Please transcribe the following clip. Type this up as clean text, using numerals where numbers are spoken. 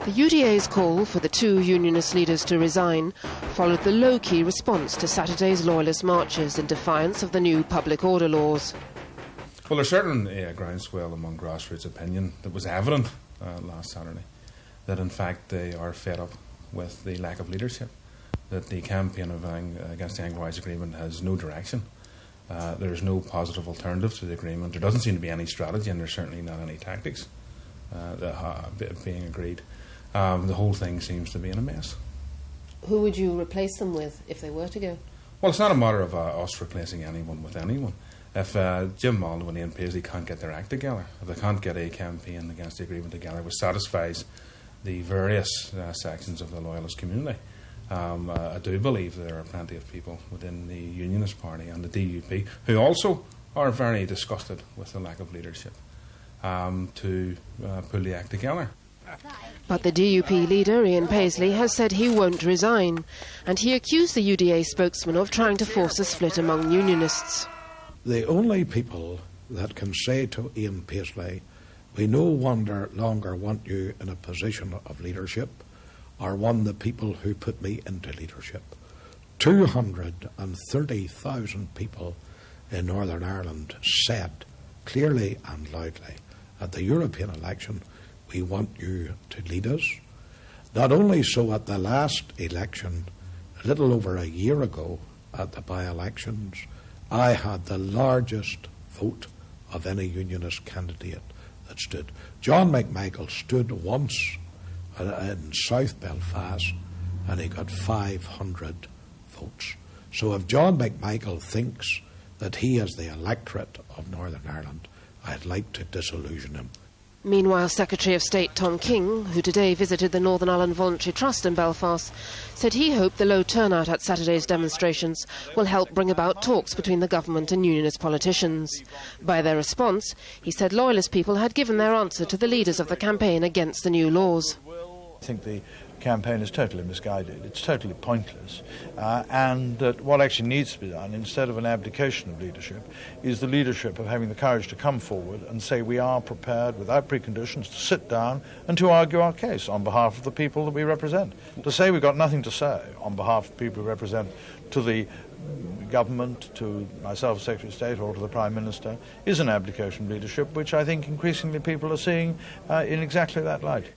The UDA's call for the two unionist leaders to resign followed the low-key response to Saturday's loyalist marches in defiance of the new public order laws. Well, there's certainly a groundswell among grassroots opinion that was evident last Saturday, that in fact they are fed up with the lack of leadership, that the campaign against the Anglo-Irish Agreement has no direction. There's no positive alternative to the agreement. There doesn't seem to be any strategy, and there's certainly not any tactics being agreed. The whole thing seems to be in a mess. Who would you replace them with if they were to go? Well, it's not a matter of us replacing anyone with anyone. If Jim Molyneaux and Ian Paisley can't get their act together, if they can't get a campaign against the agreement together which satisfies the various sections of the loyalist community, I do believe there are plenty of people within the Unionist Party and the DUP who also are very disgusted with the lack of leadership to pull the act together. But the DUP leader, Ian Paisley, has said he won't resign, and he accused the UDA spokesman of trying to force a split among unionists. The only people that can say to Ian Paisley, "We no longer want you in a position of leadership," are one, the people who put me into leadership. 230,000 people in Northern Ireland said clearly and loudly at the European election, "We want you to lead us." Not only so, at the last election, a little over a year ago, at the by-elections, I had the largest vote of any unionist candidate that stood. John McMichael stood once in South Belfast and he got 500 votes. So if John McMichael thinks that he is the electorate of Northern Ireland, I'd like to disillusion him. Meanwhile, Secretary of State Tom King, who today visited the Northern Ireland Voluntary Trust in Belfast, said he hoped the low turnout at Saturday's demonstrations will help bring about talks between the government and unionist politicians. By their response, he said loyalist people had given their answer to the leaders of the campaign against the new laws. I think the campaign is totally misguided, it's totally pointless, and that what actually needs to be done, instead of an abdication of leadership, is the leadership of having the courage to come forward and say we are prepared, without preconditions, to sit down and to argue our case on behalf of the people that we represent. To say we've got nothing to say on behalf of the people we represent to the government, to myself as Secretary of State, or to the Prime Minister, is an abdication of leadership, which I think increasingly people are seeing in exactly that light.